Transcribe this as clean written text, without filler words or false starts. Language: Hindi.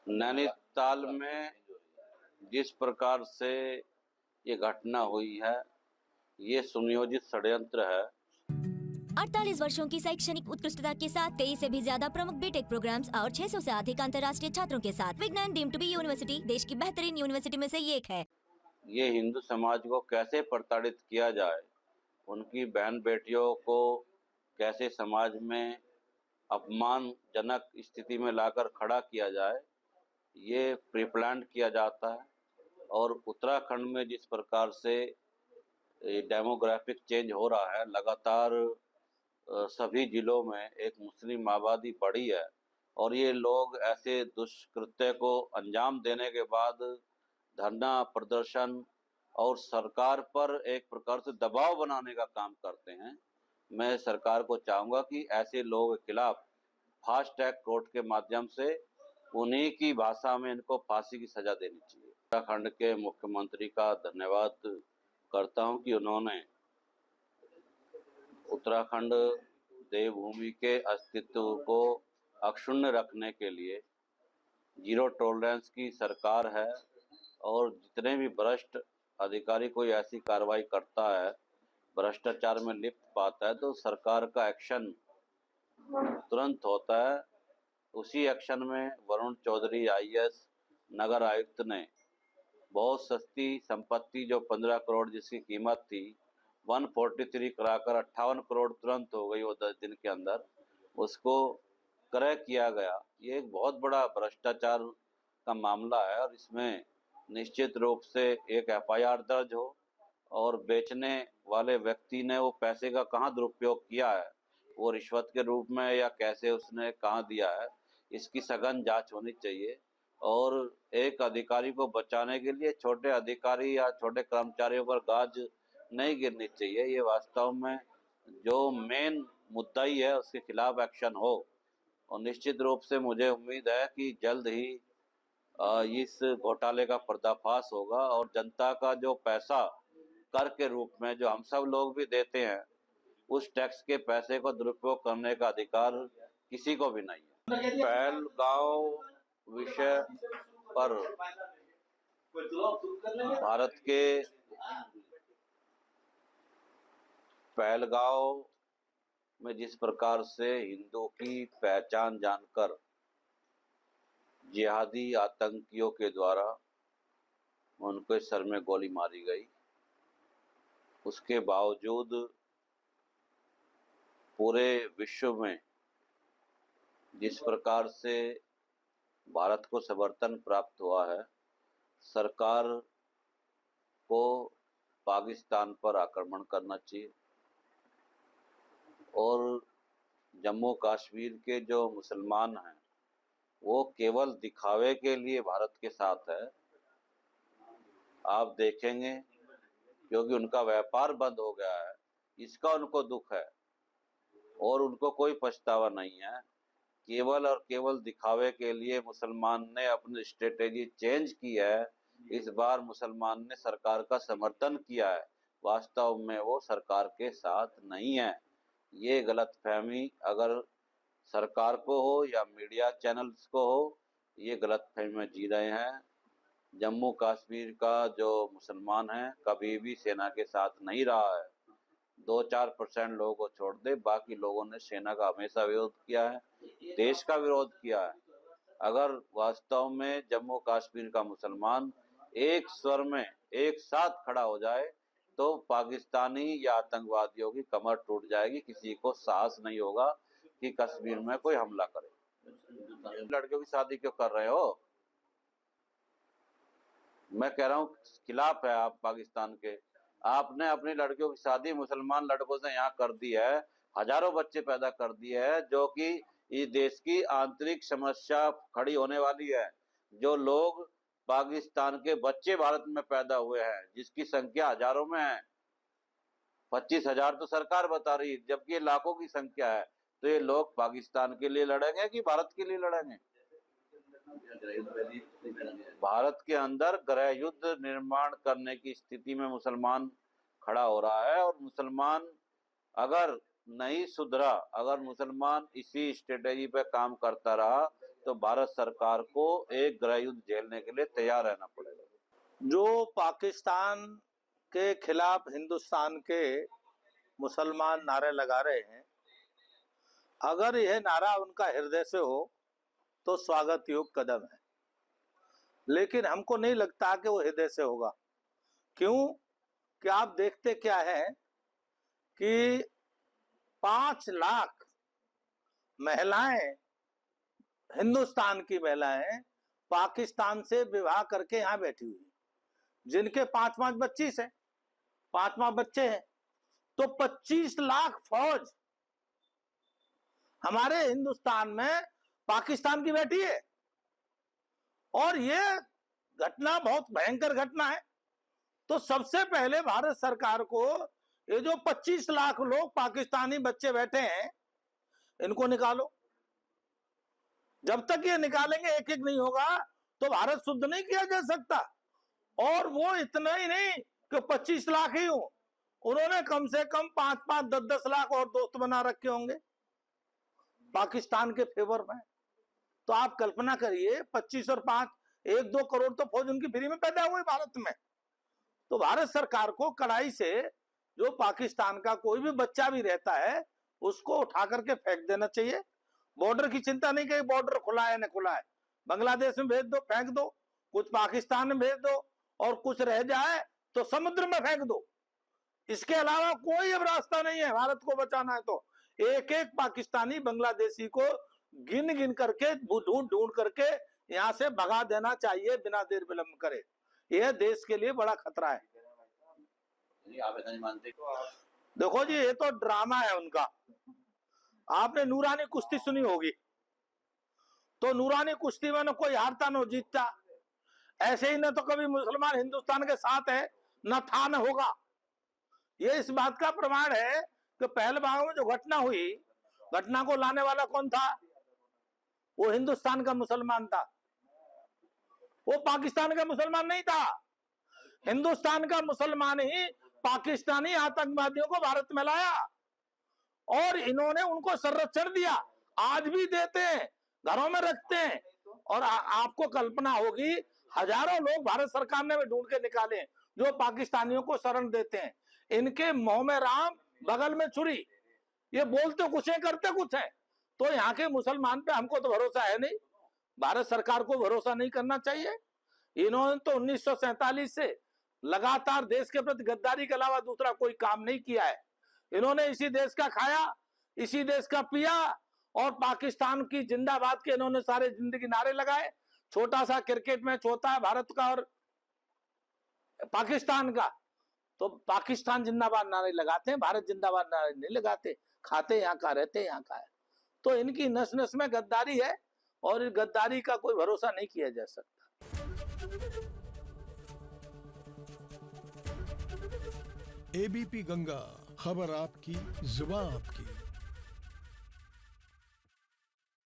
नैनीताल में जिस प्रकार से ये घटना हुई है, ये सुनियोजित षड्यंत्र है। 48 वर्षों की शैक्षणिक उत्कृष्टता के साथ 23 से भी ज्यादा प्रमुख बीटेक प्रोग्राम्स और 600 से अधिक अंतर्राष्ट्रीय छात्रों के साथ विज्ञान डीम्ड टू बी यूनिवर्सिटी देश की बेहतरीन यूनिवर्सिटी में से एक है। ये हिंदू समाज को कैसे प्रताड़ित किया जाए, उनकी बहन बेटियों को कैसे समाज में अपमानजनक स्थिति में लाकर खड़ा किया जाए, ये प्री प्लान किया जाता है। और उत्तराखंड में जिस प्रकार से डेमोग्राफिक चेंज हो रहा है, लगातार सभी जिलों में एक मुस्लिम आबादी बढ़ी है और ये लोग ऐसे दुष्कृत्य को अंजाम देने के बाद धरना प्रदर्शन और सरकार पर एक प्रकार से दबाव बनाने का काम करते हैं। मैं सरकार को चाहूँगा कि ऐसे लोगों के खिलाफ फास्ट ट्रैक कोर्ट के माध्यम से उन्हीं की भाषा में इनको फांसी की सजा देनी चाहिए। उत्तराखंड के मुख्यमंत्री का धन्यवाद करता हूं कि उन्होंने उत्तराखंड देवभूमि के अस्तित्व को अक्षुण्ण रखने के लिए जीरो टॉलरेंस की सरकार है और जितने भी भ्रष्ट अधिकारी कोई ऐसी कार्रवाई करता है, भ्रष्टाचार में लिप्त पाता है, तो सरकार का एक्शन तुरंत होता है। उसी एक्शन में वरुण चौधरी आईएएस नगर आयुक्त ने बहुत सस्ती संपत्ति जो 15 करोड़ जिसकी कीमत थी 143 कराकर 58 करोड़ तुरंत हो गई वो 10 दिन के अंदर, उसको क्रय किया गया। ये एक बहुत बड़ा भ्रष्टाचार का मामला है और इसमें निश्चित रूप से एक एफआईआर दर्ज हो और बेचने वाले व्यक्ति ने वो पैसे का कहाँ दुरुपयोग किया है, वो रिश्वत के रूप में या कैसे उसने कहाँ दिया है, इसकी सघन जांच होनी चाहिए। और एक अधिकारी को बचाने के लिए छोटे अधिकारी या छोटे कर्मचारियों पर गाज नहीं गिरनी चाहिए। ये वास्तव में जो मेन मुद्दा ही है उसके खिलाफ एक्शन हो और निश्चित रूप से मुझे उम्मीद है कि जल्द ही इस घोटाले का पर्दाफाश होगा और जनता का जो पैसा कर के रूप में जो हम सब लोग भी देते हैं, उस टैक्स के पैसे को दुरुपयोग करने का अधिकार किसी को भी नहीं है। पहलगांव विषय पर भारत के पहलगांव में जिस प्रकार से हिंदुओं की पहचान जानकर जिहादी आतंकियों के द्वारा उनके सर में गोली मारी गई, उसके बावजूद पूरे विश्व में जिस प्रकार से भारत को समर्थन प्राप्त हुआ है, सरकार को पाकिस्तान पर आक्रमण करना चाहिए और जम्मू कश्मीर के जो मुसलमान हैं वो केवल दिखावे के लिए भारत के साथ है। आप देखेंगे क्योंकि उनका व्यापार बंद हो गया है, इसका उनको दुख है और उनको कोई पछतावा नहीं है। केवल और केवल दिखावे के लिए मुसलमान ने अपनी स्ट्रेटेजी चेंज की है। इस बार मुसलमान ने सरकार का समर्थन किया है, वास्तव में वो सरकार के साथ नहीं है। ये गलतफहमी अगर सरकार को हो या मीडिया चैनल्स को हो, ये गलतफहमी में जी रहे हैं। जम्मू कश्मीर का जो मुसलमान है कभी भी सेना के साथ नहीं रहा है। 2-4% लोगों को छोड़ दे, बाकी लोगों ने सेना का हमेशा विरोध किया है, देश का विरोध किया है। अगर वास्तव में जम्मू कश्मीर का मुसलमान एक स्वर में एक साथ खड़ा हो जाए तो पाकिस्तानी या आतंकवादियों की कमर टूट जाएगी। किसी को साहस नहीं होगा कि कश्मीर में कोई हमला करे। लड़कियों की शादी क्यों कर रहे हो? मैं कह रहा हूँ खिलाफ है आप पाकिस्तान के। आपने अपनी लड़कियों की शादी मुसलमान लड़कों से यहाँ कर दी है, हजारों बच्चे पैदा कर दिए है, जो कि इस देश की आंतरिक समस्या खड़ी होने वाली है। जो लोग पाकिस्तान के बच्चे भारत में पैदा हुए हैं जिसकी संख्या हजारों में है, 25,000 तो सरकार बता रही है, जबकि लाखों की संख्या है। तो ये लोग पाकिस्तान के लिए लड़ेंगे कि भारत के लिए लड़ेंगे? भारत के अंदर गृह युद्ध निर्माण करने की स्थिति में मुसलमान खड़ा हो रहा है और मुसलमान अगर नहीं सुधरा, अगर मुसलमान इसी स्ट्रेटेजी पे काम करता रहा तो भारत सरकार को एक गृह युद्ध झेलने के लिए तैयार रहना पड़ेगा। जो पाकिस्तान के खिलाफ हिंदुस्तान के मुसलमान नारे लगा रहे हैं, अगर यह नारा उनका हृदय से हो तो स्वागत योग्य कदम है, लेकिन हमको नहीं लगता कि वो हृदय से होगा। क्यों कि आप देखते क्या है कि 5 लाख महिलाएं, हिंदुस्तान की महिलाएं पाकिस्तान से विवाह करके यहाँ बैठी हुई, जिनके 5-5 बच्चे हैं, 5 बच्चे हैं, तो 25 लाख फौज हमारे हिंदुस्तान में पाकिस्तान की बैठी है। और ये घटना बहुत भयंकर घटना है। तो सबसे पहले भारत सरकार को ये जो 25 लाख लोग पाकिस्तानी बच्चे बैठे हैं, इनको निकालो। जब तक ये निकालेंगे एक एक नहीं होगा तो भारत शुद्ध नहीं किया जा सकता। और वो इतना ही नहीं कि 25 लाख ही हो, उन्होंने कम से कम 5-5, 10-10 लाख और दोस्त बना रखे होंगे पाकिस्तान के फेवर में। तो आप कल्पना करिए 25 और 5, 1-2 करोड़ तो फौज उनकी फ्री में पैदा हुई भारत में। तो भारत सरकार को कड़ाई से जो पाकिस्तान का कोई भी बच्चा भी रहता है उसको उठा करके फेंक देना चाहिए। बॉर्डर की चिंता नहीं कि बॉर्डर खुला है न खुला है, बांग्लादेश में भेज दो, फेंक दो, कुछ पाकिस्तान में भेज दो, और कुछ रह जाए तो समुद्र में फेंक दो। इसके अलावा कोई अब रास्ता नहीं है भारत को बचाना है। तो एक एक पाकिस्तानी बांग्लादेशी को गिन गिन करके ढूंढ करके यहाँ से भगा देना चाहिए बिना देर विलंब करे। यह देश के लिए बड़ा खतरा है। आप ऐसा नहीं मानते? देखो जी, ये तो ड्रामा है उनका। आपने नूरानी कुश्ती सुनी होगी, तो नूरानी कुश्ती में न कोई हारता न जीतता। ऐसे ही न तो कभी मुसलमान हिंदुस्तान के साथ है, न था न होगा। ये इस बात का प्रमाण है कि पहलगाम में जो घटना हुई, घटना को लाने वाला कौन था? वो हिंदुस्तान का मुसलमान था, वो पाकिस्तान का मुसलमान नहीं था। हिंदुस्तान का मुसलमान ही पाकिस्तानी आतंकवादियों को भारत में लाया और इन्होंने उनको संरक्षण दिया, आज भी देते हैं, घरों में रखते हैं। और आपको कल्पना होगी हजारों लोग भारत सरकार ने भी ढूंढ के निकाले जो पाकिस्तानियों को शरण देते हैं। इनके मुंह में राम, बगल में छुरी, ये बोलते कुछ है करते कुछ है। तो यहाँ के मुसलमान पे हमको तो भरोसा है नहीं, भारत सरकार को भरोसा नहीं करना चाहिए। इन्होंने तो 1947 से लगातार देश के प्रति गद्दारी के अलावा दूसरा कोई काम नहीं किया है। इन्होंने इसी देश का खाया, इसी देश का पिया, और पाकिस्तान की जिंदाबाद के इन्होंने सारे जिंदगी नारे लगाए। छोटा सा क्रिकेट मैच होता है भारत का और पाकिस्तान का, तो पाकिस्तान जिंदाबाद नारे लगाते हैं, भारत जिंदाबाद नारे नहीं लगाते। खाते यहाँ का, रहते यहाँ का है। तो इनकी नस नस में गद्दारी है और इस गद्दारी का कोई भरोसा नहीं किया जा सकता। एबीपी गंगा, खबर आपकी, जुबान आपकी।